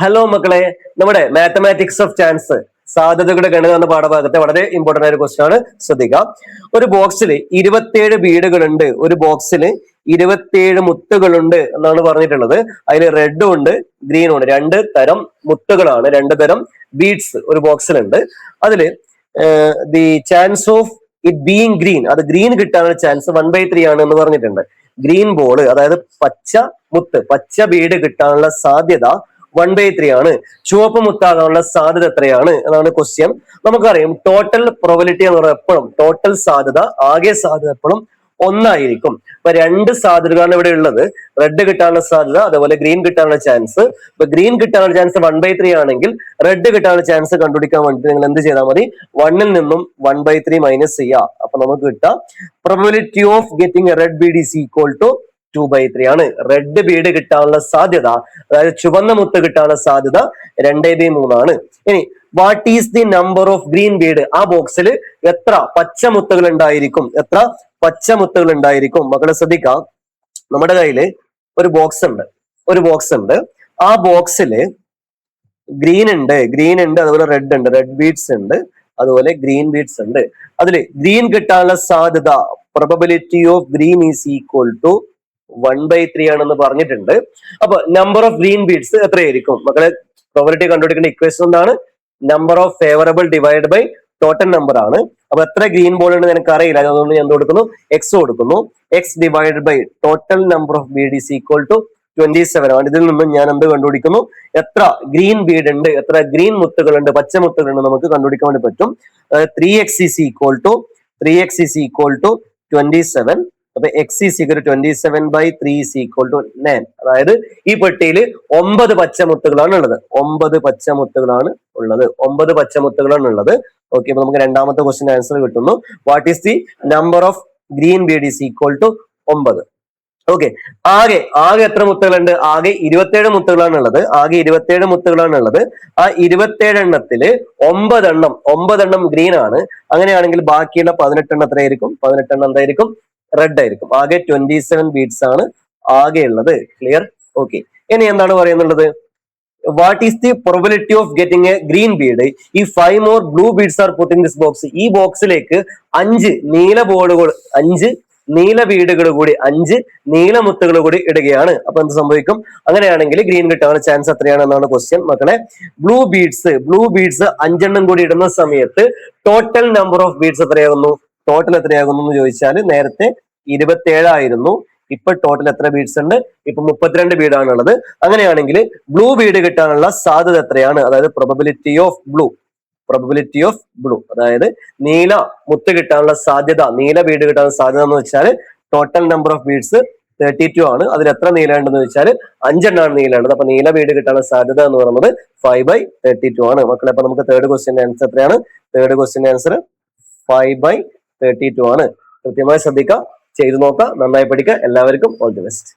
Hello മക്കളെ, നമ്മുടെ mathematics of chance സാധ്യതകളുടെ ഗണിതം എന്ന പാഠഭാഗത്തെ വളരെ ഇമ്പോർട്ടന്റ് ആയ ഒരു ക്വസ്റ്റ്യൻ ആണ്. ശ്രദ്ധിക്കാം. ഒരു ബോക്സിൽ 27 ബീഡുകളുണ്ട്, ഒരു ബോക്സിൽ 27 മുത്തുകളുണ്ട് എന്നാണ് പറഞ്ഞിട്ടുള്ളത്. അതിൽ റെഡും ഉണ്ട് ഗ്രീനും ഉണ്ട്. രണ്ട് തരം മുത്തുകളാണ്, രണ്ട് തരം ബീഡ്സ് ഒരു ബോക്സിലുണ്ട്. അതില് the chance of it being green, അത് ഗ്രീൻ കിട്ടാനുള്ള ചാൻസ് 1/3 ആണ് എന്ന് പറഞ്ഞിട്ടുണ്ട്. ഗ്രീൻ ബോള്, അതായത് പച്ച മുത്ത്, പച്ച ബീഡ് കിട്ടാനുള്ള സാധ്യത 1/3 ആണ്. ചുവപ്പ് മുത്താകാനുള്ള സാധ്യത എത്രയാണ് എന്നാണ് ക്വസ്റ്റ്യൻ. നമുക്കറിയാം ടോട്ടൽ പ്രോബിലിറ്റി എന്ന് പറയുന്നത് എപ്പോഴും ടോട്ടൽ സാധ്യത, ആകെ സാധ്യത എപ്പോഴും ഒന്നായിരിക്കും. ഇപ്പൊ രണ്ട് സാധ്യതകളാണ് ഇവിടെ ഉള്ളത്. റെഡ് കിട്ടാനുള്ള സാധ്യത, അതുപോലെ ഗ്രീൻ കിട്ടാനുള്ള ചാൻസ്. ഇപ്പൊ ഗ്രീൻ കിട്ടാനുള്ള ചാൻസ് 1/3 ആണെങ്കിൽ റെഡ് കിട്ടാനുള്ള ചാൻസ് കണ്ടുപിടിക്കാൻ വേണ്ടിട്ട് നിങ്ങൾ എന്ത് ചെയ്താൽ മതി? 1ൽ നിന്നും 1/3 മൈനസ് ചെയ്യുക. അപ്പൊ നമുക്ക് കിട്ടാം probability of getting red bead is equal to 2/3 ആണ്. റെഡ് ബീഡ് കിട്ടാനുള്ള സാധ്യത, അതായത് ചുവന്ന മുത്ത് കിട്ടാനുള്ള സാധ്യത 2/3 ആണ്. ഇനി what is the number of green bead? ആ ബോക്സിൽ എത്ര പച്ച മുത്തുകൾ ഉണ്ടായിരിക്കും? എത്ര പച്ച മുത്തുകൾ ഉണ്ടായിരിക്കും? മക്കളെ ശ്രദ്ധിക്കാം. നമ്മുടെ കയ്യില് ഒരു ബോക്സ് ഉണ്ട്. ആ ബോക്സില് ഗ്രീൻ ഉണ്ട്, അതുപോലെ റെഡ് ഉണ്ട്, റെഡ് ബീഡ്സ് ഉണ്ട്, അതുപോലെ ഗ്രീൻ ബീഡ്സ് ഉണ്ട്. അതില് ഗ്രീൻ കിട്ടാനുള്ള സാധ്യത probability of green is equal to 1/3 ആണെന്ന് പറഞ്ഞിട്ടുണ്ട്. അപ്പൊ നമ്പർ ഓഫ് ഗ്രീൻ ബീഡ്സ് എത്രയായിരിക്കും? മക്കളെ പ്രോബബിലിറ്റി കണ്ടുപിടിക്കേണ്ട ഇക്വേഷൻ എന്താണ്? Number of favourable divide by total number ആണ്. അപ്പൊ എത്ര ഗ്രീൻ ബോൾ ഉണ്ട് എനിക്ക് അറിയില്ല, അതുകൊണ്ട് ഞാൻ കൊടുക്കുന്നു എക്സ് കൊടുക്കുന്നു. X divide by total number of bead is equal to 27 ആണ്. ഇതിൽ നിന്നും ഞാൻ എന്ത് കണ്ടുപിടിക്കുന്നു? എത്ര ഗ്രീൻ ബീഡ് ഉണ്ട്, എത്ര ഗ്രീൻ മുത്തുകളുണ്ട്, പച്ച മുത്തുകളുണ്ട് നമുക്ക് കണ്ടുപിടിക്കാൻ വേണ്ടി പറ്റും. 3x is equal to 27. അപ്പൊ x is equal 27/3 is equal to 9. അതായത് ഈ പെട്ടിയിൽ 9 പച്ചമുത്തുകളാണ് ഉള്ളത്. 9 പച്ചമുത്തുകളാണ് ഉള്ളത്. ഓക്കെ, അപ്പൊ നമുക്ക് രണ്ടാമത്തെ ക്വസ്റ്റ്യൻ ആൻസർ കിട്ടുന്നു. What is the number of green bead is equal to 9. Okay, ആകെ എത്ര മുത്തുകളുണ്ട്? ആകെ 27 മുത്തുകളാണ് ഉള്ളത്. ആ 27 എണ്ണത്തില് 9 എണ്ണം ഗ്രീൻ ആണ്. അങ്ങനെയാണെങ്കിൽ ബാക്കിയുള്ള 18 എണ്ണം എത്രയായിരിക്കും? 18 എണ്ണം എന്തായിരിക്കും? റെഡ് ആയിരിക്കും. ആകെ 27 ബീഡ്സ് ആണ് ആകെ ഉള്ളത്. ക്ലിയർ? ഓക്കെ, ഇനി എന്താണ് പറയുന്നുള്ളത്? What is the probability of getting a green bead ഈ 5 more blue beads are put in this box? ഈ ബോക്സിലേക്ക് 5 നീല ബോളുകൾ, 5 നീല ബീഡുകൾ കൂടി, 5 നീല മുത്തുകൾ കൂടി ഇടുകയാണ്. അപ്പൊ എന്ത് സംഭവിക്കും? അങ്ങനെയാണെങ്കിൽ ഗ്രീൻ കിട്ടാനുള്ള ചാൻസ് എത്രയാണെന്നാണ് ക്വസ്റ്റ്യൻ. മക്കളെ, ബ്ലൂ ബീഡ്സ് 5 എണ്ണം കൂടി ഇടുന്ന സമയത്ത് ടോട്ടൽ നമ്പർ ഓഫ് ബീഡ്സ് എത്രയാകുന്നു എന്ന് ചോദിച്ചാൽ നേരത്തെ 27 ആയിരുന്നു. ഇപ്പൊ ടോട്ടൽ എത്ര ബീഡ്സ് ഉണ്ട്? ഇപ്പൊ 32 ബീഡാണുള്ളത്. അങ്ങനെയാണെങ്കിൽ ബ്ലൂ ബീഡ് കിട്ടാനുള്ള സാധ്യത എത്രയാണ്? അതായത് പ്രോബബിലിറ്റി ഓഫ് ബ്ലൂ, അതായത് നീല മുത്ത് കിട്ടാനുള്ള സാധ്യത, നീല ബീഡ് കിട്ടാനുള്ള സാധ്യത എന്ന് വെച്ചാൽ ടോട്ടൽ നമ്പർ ഓഫ് ബീഡ്സ് 32 ആണ്. അതിൽ എത്ര നീല ഉണ്ടെന്ന് വെച്ചാൽ 5 എണ്ണമാണ് നീല ഉള്ളത്. അപ്പൊ നീല ബീഡ് കിട്ടാനുള്ള സാധ്യത എന്ന് പറയുന്നത് 5/32 ആണ്. മക്കളെ, അപ്പൊ നമുക്ക് തേർഡ് ക്വസ്റ്റ്യന്റെ ആൻസർ എത്രയാണ്? 5/32 ആണ്. കൃത്യമായി ശ്രദ്ധിക്കുക, ചെയ്തു നോക്കുക, നന്നായി പഠിക്കുക. എല്ലാവർക്കും ഓൾ ദി ബെസ്റ്റ്.